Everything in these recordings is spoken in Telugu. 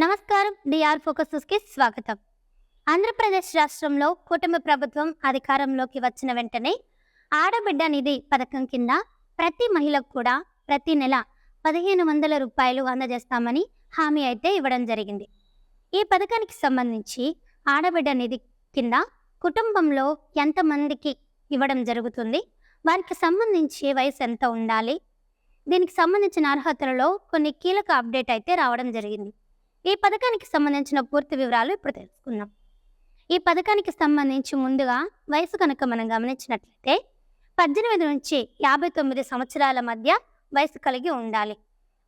నమస్కారం. డిఆర్ ఫోకస్కి స్వాగతం. ఆంధ్రప్రదేశ్ రాష్ట్రంలో కూటమి ప్రభుత్వం అధికారంలోకి వచ్చిన వెంటనే ఆడబిడ్డ నిధి పథకం కింద ప్రతి మహిళకు కూడా ప్రతి నెల 1500 రూపాయలు అందజేస్తామని హామీ అయితే ఇవ్వడం జరిగింది. ఈ పథకానికి సంబంధించి ఆడబిడ్డ నిధి కింద కుటుంబంలో ఎంతమందికి ఇవ్వడం జరుగుతుంది, వారికి సంబంధించి వయసు ఎంత ఉండాలి, దీనికి సంబంధించిన అర్హతలలో కొన్ని కీలక అప్డేట్ అయితే రావడం జరిగింది. ఈ పథకానికి సంబంధించిన పూర్తి వివరాలు ఇప్పుడు తెలుసుకుందాం. ఈ పథకానికి సంబంధించి ముందుగా వయసు కనుక మనం గమనించినట్లయితే 18 నుంచి 59 సంవత్సరాల మధ్య వయసు కలిగి ఉండాలి.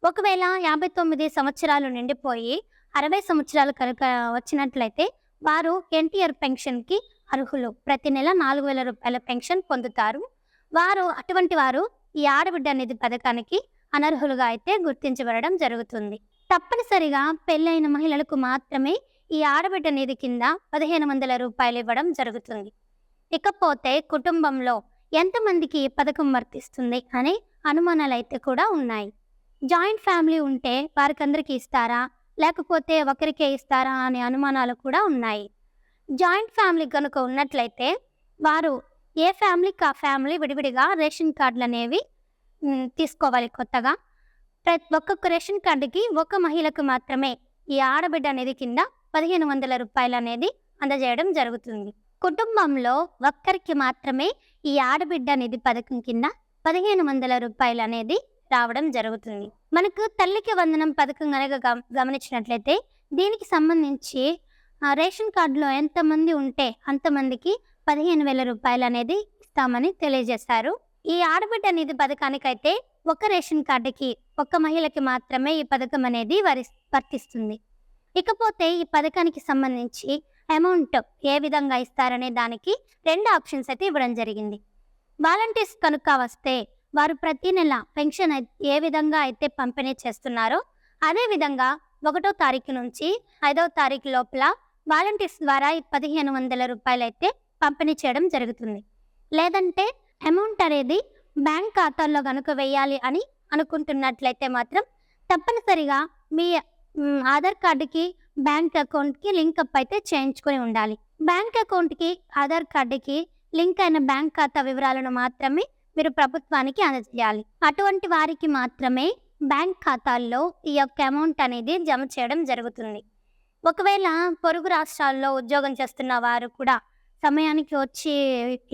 ఒకవేళ 59 సంవత్సరాలు నిండిపోయి 60 సంవత్సరాలు కనుక వచ్చినట్లయితే వారు ఎన్టీఆర్ పెన్షన్కి అర్హులు. ప్రతి నెల 4000 రూపాయల పెన్షన్ పొందుతారు. అటువంటి వారు ఈ ఆడబిడ్డ నిధి పథకానికి అనర్హులుగా అయితే గుర్తించబడడం జరుగుతుంది. తప్పనిసరిగా పెళ్ళైన మహిళలకు మాత్రమే ఈ ఆడబిడ్డ నిధి కింద 1500 రూపాయలు ఇవ్వడం జరుగుతుంది. ఇకపోతే కుటుంబంలో ఎంతమందికి ఈ పథకం వర్తిస్తుంది అనే అనుమానాలు అయితే కూడా ఉన్నాయి. జాయింట్ ఫ్యామిలీ ఉంటే వారికందరికీ ఇస్తారా, లేకపోతే ఒకరికే ఇస్తారా అనే అనుమానాలు కూడా ఉన్నాయి. జాయింట్ ఫ్యామిలీ కనుక ఉన్నట్లయితే వారు ఏ ఫ్యామిలీకి ఆ ఫ్యామిలీ విడివిడిగా రేషన్ కార్డులు అనేవి తీసుకోవాలి. కొత్తగా ఒక్కొక్క రేషన్ కార్డుకి ఒక మహిళకు మాత్రమే ఈ ఆడబిడ్డ నిధి కింద 1500 రూపాయలు అనేది అందజేయడం జరుగుతుంది. కుటుంబంలో ఒక్కరికి మాత్రమే ఈ ఆడబిడ్డ నిధి పథకం కింద 1500 రూపాయలు అనేది రావడం జరుగుతుంది. మనకు తల్లికి వందనం పథకం కనుక గమనించినట్లయితే దీనికి సంబంధించి రేషన్ కార్డులో ఎంతమంది ఉంటే అంతమందికి 15,000 రూపాయలు అనేది ఇస్తామని తెలియజేశారు. ఈ ఆడబిడ్డ నిధి పథకానికైతే ఒక రేషన్ కార్డుకి ఒక్క మహిళకి మాత్రమే ఈ పథకం అనేది వర్తిస్తుంది. ఇకపోతే ఈ పథకానికి సంబంధించి అమౌంట్ ఏ విధంగా ఇస్తారనే దానికి 2 ఆప్షన్స్ అయితే ఇవ్వడం జరిగింది. వాలంటీర్స్ కనుక వస్తే వారు ప్రతి నెల పెన్షన్ ఏ విధంగా అయితే పంపిణీ చేస్తున్నారో అదే విధంగా 1వ తారీఖు నుంచి 5వ తారీఖు లోపల వాలంటీర్స్ ద్వారా ఈ 1500 రూపాయలు అయితే పంపిణీ చేయడం జరుగుతుంది. లేదంటే అమౌంట్ అనేది బ్యాంక్ ఖాతాల్లో కనుక వేయాలి అని అనుకుంటున్నట్లయితే మాత్రం తప్పనిసరిగా మీ ఆధార్ కార్డుకి బ్యాంక్ అకౌంట్కి లింక్ అప్ అయితే చేయించుకొని ఉండాలి. బ్యాంక్ అకౌంట్కి ఆధార్ కార్డుకి లింక్ అయిన బ్యాంక్ ఖాతా వివరాలను మాత్రమే మీరు ప్రభుత్వానికి అందజేయాలి. అటువంటి వారికి మాత్రమే బ్యాంక్ ఖాతాల్లో ఈ యొక్క అమౌంట్ అనేది జమ చేయడం జరుగుతుంది. ఒకవేళ పొరుగు రాష్ట్రాల్లో ఉద్యోగం చేస్తున్న వారు కూడా సమయానికి వచ్చి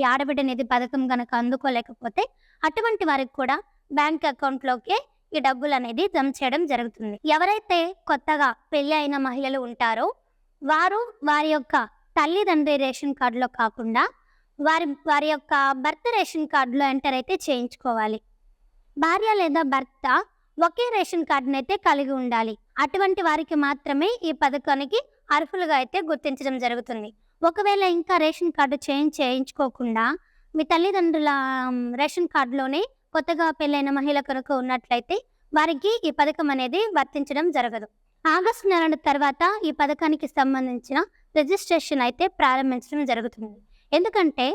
ఈ ఆడబిడ్డ నిధి పథకం కనుక అందుకోలేకపోతే అటువంటి వారికి కూడా బ్యాంక్ అకౌంట్లోకే ఈ డబ్బులు అనేది జమ చేయడం జరుగుతుంది. ఎవరైతే కొత్తగా పెళ్లి అయిన మహిళలు ఉంటారో వారు వారి యొక్క తల్లిదండ్రి రేషన్ కార్డులో కాకుండా వారి యొక్క భర్త రేషన్ కార్డులో ఎంటర్ అయితే చేయించుకోవాలి. భార్య లేదా భర్త ఒకే రేషన్ కార్డుని అయితే కలిగి ఉండాలి. అటువంటి వారికి మాత్రమే ఈ పథకానికి అర్హులుగా అయితే గుర్తించడం జరుగుతుంది. ఒకవేళ ఇంకా రేషన్ కార్డు చేయించుకోకుండా మీ తల్లిదండ్రుల రేషన్ కార్డులోనే కొత్తగా పెళ్ళైన మహిళ కనుక ఉన్నట్లయితే వారికి ఈ పథకం అనేది వర్తించడం జరగదు. ఆగస్టు నెల తర్వాత ఈ పథకానికి సంబంధించిన రిజిస్ట్రేషన్ అయితే ప్రారంభించడం జరుగుతుంది. ఎందుకంటే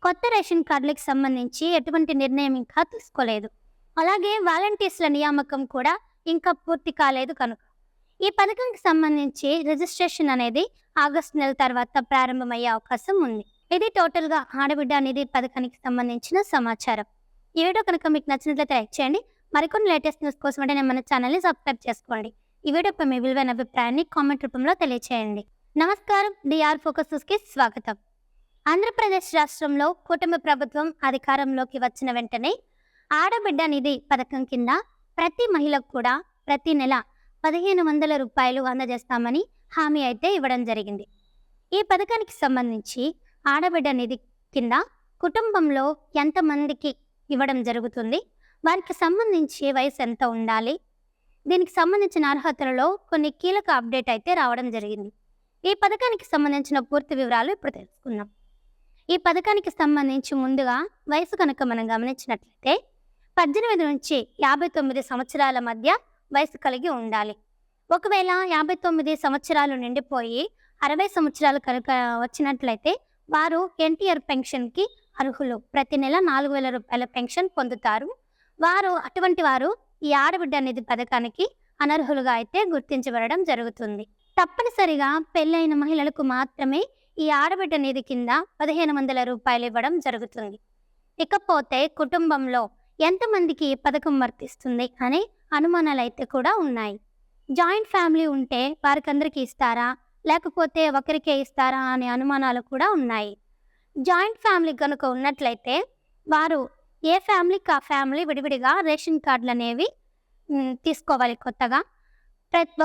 కొత్త రేషన్ కార్డులకు సంబంధించి ఎటువంటి నిర్ణయం ఇంకా తీసుకోలేదు. అలాగే వాలంటీర్స్ల నియామకం కూడా ఇంకా పూర్తి కాలేదు కనుక ఈ పథకానికి సంబంధించి రిజిస్ట్రేషన్ అనేది ఆగస్టు నెల తర్వాత ప్రారంభమయ్యే అవకాశం ఉంది. ఇది టోటల్గా ఆడబిడ్డ నిధి పథకానికి సంబంధించిన సమాచారం. ఈ వీడియో కనుక మీకు నచ్చినట్లయితే లైక్ చేయండి. మరికొన్ని లేటెస్ట్ న్యూస్ కోసం అంటే మన ఛానల్ని సబ్స్క్రైబ్ చేసుకోండి. ఈ వీడియోపై మీ విలువైన అభిప్రాయాన్ని కామెంట్ రూపంలో తెలియచేయండి. నమస్కారం. డిఆర్ ఫోకస్కి స్వాగతం. ఆంధ్రప్రదేశ్ రాష్ట్రంలో కూటమి ప్రభుత్వం అధికారంలోకి వచ్చిన వెంటనే ఆడబిడ్డ నిధి పథకం కింద ప్రతి మహిళకు కూడా ప్రతి నెల 1500 రూపాయలు అందజేస్తామని హామీ అయితే ఇవ్వడం జరిగింది. ఈ పథకానికి సంబంధించి ఆడబిడ్డ నిధి కింద కుటుంబంలో ఎంతమందికి ఇవ్వడం జరుగుతుంది, వారికి సంబంధించి వయసు ఎంత ఉండాలి, దీనికి సంబంధించిన అర్హతలలో కొన్ని కీలక అప్డేట్ అయితే రావడం జరిగింది. ఈ పథకానికి సంబంధించిన పూర్తి వివరాలు ఇప్పుడు తెలుసుకుందాం. ఈ పథకానికి సంబంధించి ముందుగా వయసు కనుక మనం గమనించినట్లయితే 18 నుంచి 59 సంవత్సరాల మధ్య వయసు కలిగి ఉండాలి. ఒకవేళ 59 సంవత్సరాలు నిండిపోయి 60 సంవత్సరాలు కనుక వచ్చినట్లయితే వారు ఎన్టీఆర్ పెన్షన్కి అర్హులు. ప్రతి నెల 4000 రూపాయల పెన్షన్ పొందుతారు. అటువంటి వారు ఈ ఆడబిడ్డ నిధి పథకానికి అనర్హులుగా అయితే గుర్తించబడడం జరుగుతుంది. తప్పనిసరిగా పెళ్ళైన మహిళలకు మాత్రమే ఈ ఆడబిడ్డ నిధి కింద 1500 రూపాయలు ఇవ్వడం జరుగుతుంది. ఇకపోతే కుటుంబంలో ఎంతమందికి ఈ పథకం వర్తిస్తుంది అనే అనుమానాలైతే కూడా ఉన్నాయి. జాయింట్ ఫ్యామిలీ ఉంటే వారికందరికీ ఇస్తారా, లేకపోతే ఒకరికే ఇస్తారా అనే అనుమానాలు కూడా ఉన్నాయి. జాయింట్ ఫ్యామిలీ కనుక ఉన్నట్లయితే వారు ఏ ఫ్యామిలీకి ఆ ఫ్యామిలీ విడివిడిగా రేషన్ కార్డులు అనేవి తీసుకోవాలి కొత్తగా.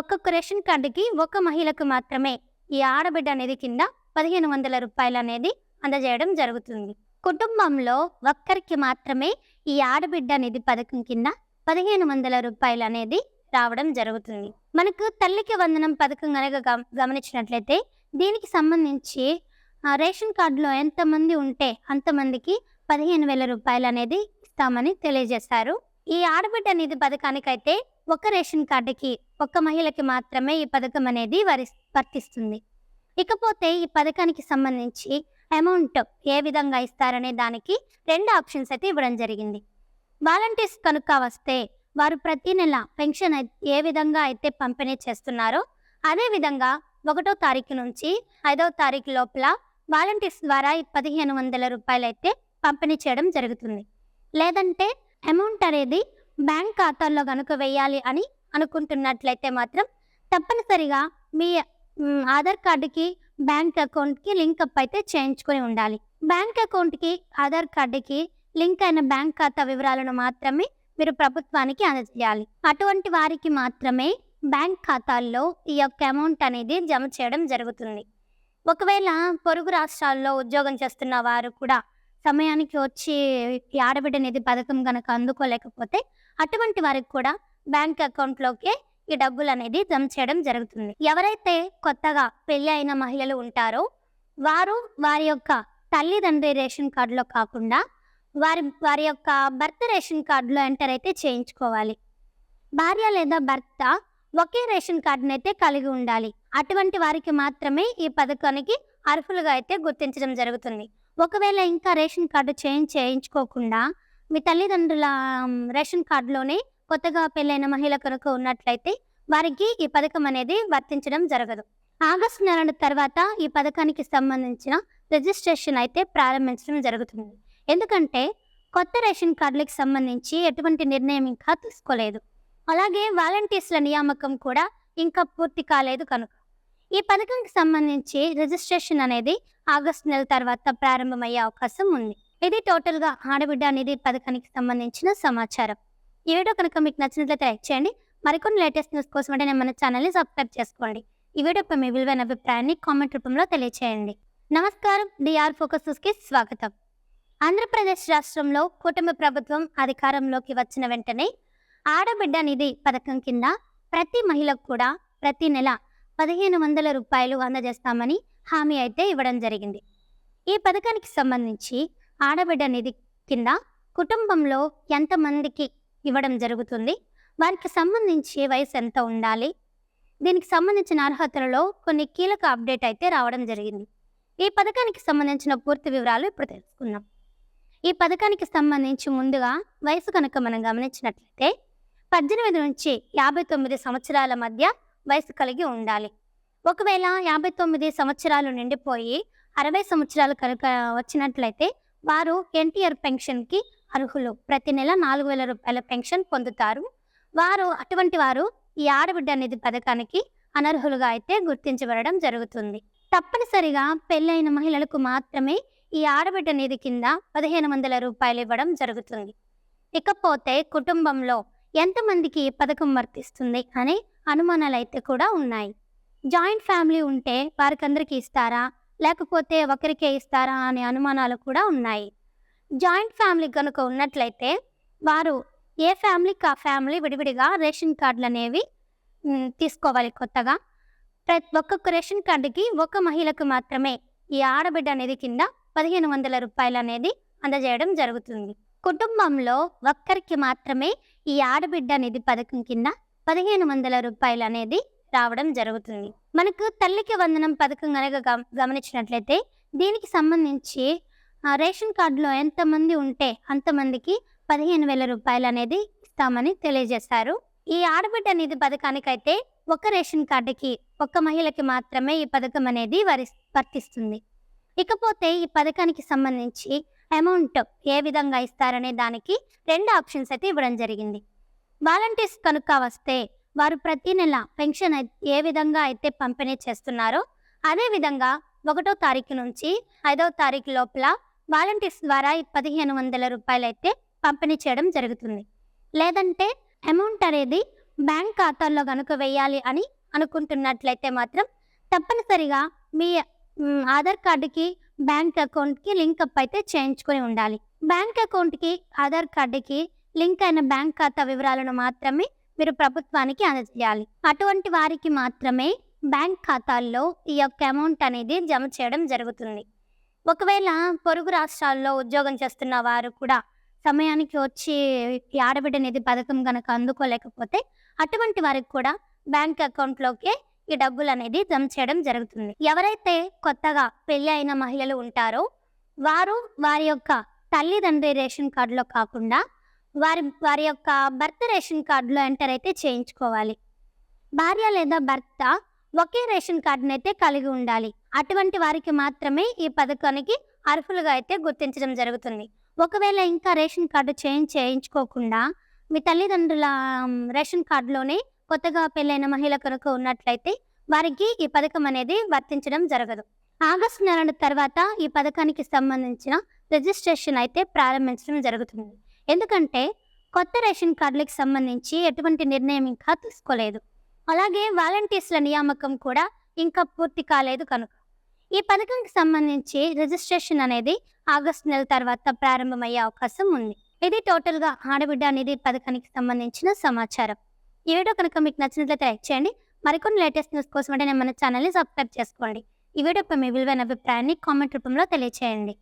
ఒక్కొక్క రేషన్ కార్డుకి ఒక మహిళకు మాత్రమే ఈ ఆడబిడ్డ నిధి కింద 1500 రూపాయలు అనేది అందజేయడం జరుగుతుంది. కుటుంబంలో ఒక్కరికి మాత్రమే ఈ ఆడబిడ్డ నిధి పథకం కింద 1500 రూపాయలు అనేది రావడం జరుగుతుంది. మనకు తల్లికి వందనం పథకం కనుక గమనించినట్లయితే దీనికి సంబంధించి రేషన్ కార్డులో ఎంతమంది ఉంటే అంతమందికి 15,000 రూపాయలు అనేది ఇస్తామని తెలియజేశారు. ఈ ఆడబిడ్డ నిధి పథకానికైతే ఒక రేషన్ కార్డుకి ఒక మహిళకి మాత్రమే ఈ పథకం అనేది వర్తిస్తుంది. ఇకపోతే ఈ పథకానికి సంబంధించి అమౌంట్ ఏ విధంగా ఇస్తారనే దానికి 2 ఆప్షన్స్ అయితే ఇవ్వడం జరిగింది. వాలంటీర్స్ కనుక వస్తే వారు ప్రతి నెల పెన్షన్ ఏ విధంగా అయితే పంపిణీ చేస్తున్నారో అదే విధంగా 1వ తారీఖు నుంచి 5వ తారీఖు లోపల వాలంటీర్స్ ద్వారా ఈ 1500 రూపాయలు అయితే పంపిణీ చేయడం జరుగుతుంది. లేదంటే అమౌంట్ అనేది బ్యాంక్ ఖాతాల్లో కనుక వేయాలి అని అనుకుంటున్నట్లయితే మాత్రం తప్పనిసరిగా మీ ఆధార్ కార్డుకి బ్యాంక్ అకౌంట్కి లింక్ అప్ అయితే చేయించుకొని ఉండాలి. బ్యాంక్ అకౌంట్కి ఆధార్ కార్డుకి లింక్ అయిన బ్యాంక్ ఖాతా వివరాలను మాత్రమే మీరు ప్రభుత్వానికి అందజేయాలి. అటువంటి వారికి మాత్రమే బ్యాంక్ ఖాతాల్లో ఈ యొక్క అమౌంట్ అనేది జమ చేయడం జరుగుతుంది. ఒకవేళ పొరుగు రాష్ట్రాల్లో ఉద్యోగం చేస్తున్న వారు కూడా సమయానికి వచ్చి ఈ ఆడబిడ్డ నిధి పథకం కనుక అందుకోలేకపోతే అటువంటి వారికి కూడా బ్యాంక్ అకౌంట్లోకే ఈ డబ్బులు అనేది జమ చేయడం జరుగుతుంది. ఎవరైతే కొత్తగా పెళ్లి అయిన మహిళలు ఉంటారో వారు వారి యొక్క తల్లిదండ్రి రేషన్ కార్డులో కాకుండా వారి యొక్క భర్త రేషన్ కార్డులో ఎంటర్ అయితే చేయించుకోవాలి. భార్య లేదా భర్త ఒకే రేషన్ కార్డును అయితే కలిగి ఉండాలి. అటువంటి వారికి మాత్రమే ఈ పథకానికి అర్హులుగా అయితే గుర్తించడం జరుగుతుంది. ఒకవేళ ఇంకా రేషన్ కార్డు చేయించుకోకుండా మీ తల్లిదండ్రుల రేషన్ కార్డులోనే కొత్తగా పెళ్ళైన మహిళ కనుక ఉన్నట్లయితే వారికి ఈ పథకం అనేది వర్తించడం జరగదు. ఆగస్టు నెల తర్వాత ఈ పథకానికి సంబంధించిన రిజిస్ట్రేషన్ అయితే ప్రారంభించడం జరుగుతుంది. ఎందుకంటే కొత్త రేషన్ కార్డులకు సంబంధించి ఎటువంటి నిర్ణయం ఇంకా తీసుకోలేదు. అలాగే వాలంటీర్స్ల నియామకం కూడా ఇంకా పూర్తి కాలేదు కనుక ఈ పథకానికి సంబంధించి రిజిస్ట్రేషన్ అనేది ఆగస్టు నెల తర్వాత ప్రారంభమయ్యే అవకాశం ఉంది. ఇది టోటల్గా ఆడబిడ్డ నిధి పథకానికి సంబంధించిన సమాచారం. ఈ వీడియో కనుక మీకు నచ్చినట్లయితే లైక్ చేయండి. మరికొన్ని లేటెస్ట్ న్యూస్ కోసం వెంటనే మన ఛానల్ని సబ్స్క్రైబ్ చేసుకోండి. ఈ వీడియోపై మీ విలువైన అభిప్రాయాన్ని కామెంట్ రూపంలో తెలియచేయండి. నమస్కారం, డిఆర్ ఫోకస్ న్యూస్కి స్వాగతం. ఆంధ్రప్రదేశ్ రాష్ట్రంలో కూటమి ప్రభుత్వం అధికారంలోకి వచ్చిన వెంటనే ఆడబిడ్డ నిధి పథకం కింద ప్రతి మహిళకు కూడా ప్రతి నెల 1500 రూపాయలు అందజేస్తామని హామీ అయితే ఇవ్వడం జరిగింది. ఈ పథకానికి సంబంధించి ఆడబిడ్డ నిధి కింద కుటుంబంలో ఎంతమందికి ఇవ్వడం జరుగుతుంది, వారికి సంబంధించి వయసు ఎంత ఉండాలి, దీనికి సంబంధించిన అర్హతలలో కొన్ని కీలక అప్డేట్ అయితే రావడం జరిగింది. ఈ పథకానికి సంబంధించిన పూర్తి వివరాలు ఇప్పుడు తెలుసుకుందాం. ఈ పథకానికి సంబంధించి ముందుగా వయసు కనుక మనం గమనించినట్లయితే 18 నుంచి 59 సంవత్సరాల మధ్య వయసు కలిగి ఉండాలి. ఒకవేళ 59 సంవత్సరాలు నిండిపోయి 60 సంవత్సరాలు కనుక వచ్చినట్లయితే వారు ఎన్టీఆర్ పెన్షన్కి అర్హులు. ప్రతి నెల 4,000 రూపాయల పెన్షన్ పొందుతారు. అటువంటి వారు ఈ ఆడబిడ్డ నిధి పథకానికి అనర్హులుగా అయితే గుర్తించబడడం జరుగుతుంది. తప్పనిసరిగా పెళ్ళైన మహిళలకు మాత్రమే ఈ ఆడబిడ్డ నిధి కింద 1500 రూపాయలు ఇవ్వడం జరుగుతుంది. ఇకపోతే కుటుంబంలో ఎంతమందికి ఈ పథకం వర్తిస్తుంది అనే అనుమానాలు అయితే కూడా ఉన్నాయి. జాయింట్ ఫ్యామిలీ ఉంటే వారికందరికీ ఇస్తారా, లేకపోతే ఒకరికే ఇస్తారా అనే అనుమానాలు కూడా ఉన్నాయి. జాయింట్ ఫ్యామిలీ కనుక ఉన్నట్లయితే వారు ఏ ఫ్యామిలీకి ఆ ఫ్యామిలీ విడివిడిగా రేషన్ కార్డులు అనేవి తీసుకోవాలి కొత్తగా. ఒక్కొక్క రేషన్ కార్డుకి ఒక మహిళకు మాత్రమే ఈ ఆడబిడ్డ నిధి కింద 1500 రూపాయలు అనేది అందజేయడం జరుగుతుంది. కుటుంబంలో ఒక్కరికి మాత్రమే ఈ ఆడబిడ్డ నిధి పథకం కింద 1500 రూపాయలు అనేది రావడం జరుగుతుంది. మనకు తల్లికి వందనం పథకం కనుక గమనించినట్లయితే దీనికి సంబంధించి రేషన్ కార్డులో ఎంతమంది ఉంటే అంతమందికి 15,000 రూపాయలు అనేది ఇస్తామని తెలియజేశారు. ఈ ఆడబిడ్డ నిధి పథకానికైతే ఒక రేషన్ కార్డుకి ఒక్క మహిళకి మాత్రమే ఈ పథకం అనేది వర్తిస్తుంది. ఇకపోతే ఈ పథకానికి సంబంధించి అమౌంట్ ఏ విధంగా ఇస్తారనే దానికి 2 ఆప్షన్స్ అయితే ఇవ్వడం జరిగింది. వాలంటీర్స్ కనుక వస్తే వారు ప్రతి నెల పెన్షన్ ఏ విధంగా అయితే పంపిణీ చేస్తున్నారో అదే విధంగా 1వ తారీఖు నుంచి 5వ తారీఖు లోపల వాలంటీర్స్ ద్వారా ఈ 1500 రూపాయలు అయితే పంపిణీ చేయడం జరుగుతుంది. లేదంటే అమౌంట్ అనేది బ్యాంక్ ఖాతాల్లో కనుక వేయాలి అని అనుకుంటున్నట్లయితే మాత్రం తప్పనిసరిగా మీ ఆధార్ కార్డుకి బ్యాంక్ అకౌంట్కి లింక్ అప్ అయితే చేయించుకొని ఉండాలి. బ్యాంక్ అకౌంట్కి ఆధార్ కార్డుకి లింక్ అయిన బ్యాంక్ ఖాతా వివరాలను మాత్రమే మీరు ప్రభుత్వానికి అందజేయాలి. అటువంటి వారికి మాత్రమే బ్యాంక్ ఖాతాల్లో ఈ యొక్క అమౌంట్ అనేది జమ చేయడం జరుగుతుంది. ఒకవేళ పొరుగు రాష్ట్రాల్లో ఉద్యోగం చేస్తున్న వారు కూడా సమయానికి వచ్చి ఈ ఆడబిడ్డ నిధి పథకం కనుక అందుకోలేకపోతే అటువంటి వారికి కూడా బ్యాంక్ అకౌంట్లోకే ఈ డబ్బులు అనేది జమ చేయడం జరుగుతుంది. ఎవరైతే కొత్తగా పెళ్లి అయిన మహిళలు ఉంటారో వారు వారి యొక్క తల్లిదండ్రి రేషన్ కార్డులో కాకుండా వారి యొక్క భర్త రేషన్ కార్డులో ఎంటర్ అయితే చేయించుకోవాలి. భార్య లేదా భర్త ఒకే రేషన్ కార్డును అయితే కలిగి ఉండాలి. అటువంటి వారికి మాత్రమే ఈ పథకానికి అర్హులుగా అయితే గుర్తించడం జరుగుతుంది. ఒకవేళ ఇంకా రేషన్ కార్డు చేయించుకోకుండా మీ తల్లిదండ్రుల రేషన్ కార్డులోనే కొత్తగా పెళ్ళైన మహిళ కనుక ఉన్నట్లయితే వారికి ఈ పథకం అనేది వర్తించడం జరగదు. ఆగస్టు నెల తర్వాత ఈ పథకానికి సంబంధించిన రిజిస్ట్రేషన్ అయితే ప్రారంభించడం జరుగుతుంది. ఎందుకంటే కొత్త రేషన్ కార్డులకు సంబంధించి ఎటువంటి నిర్ణయం ఇంకా తీసుకోలేదు. అలాగే వాలంటీర్స్ల నియామకం కూడా ఇంకా పూర్తి కాలేదు కనుక ఈ పథకానికి సంబంధించి రిజిస్ట్రేషన్ అనేది ఆగస్టు నెల తర్వాత ప్రారంభమయ్యే అవకాశం ఉంది. ఇది టోటల్గా ఆడబిడ్డ నిధి పథకానికి సంబంధించిన సమాచారం. ఈ వీడియో కనుక మీకు నచ్చినట్లయితే లైక్ చేయండి. మరికొన్ని లేటెస్ట్ న్యూస్ కోసం మన ఛానల్ని సబ్స్క్రైబ్ చేసుకోండి. ఈ వీడియోపై మీ విలువైన అభిప్రాయాన్ని కామెంట్ రూపంలో తెలియచేయండి.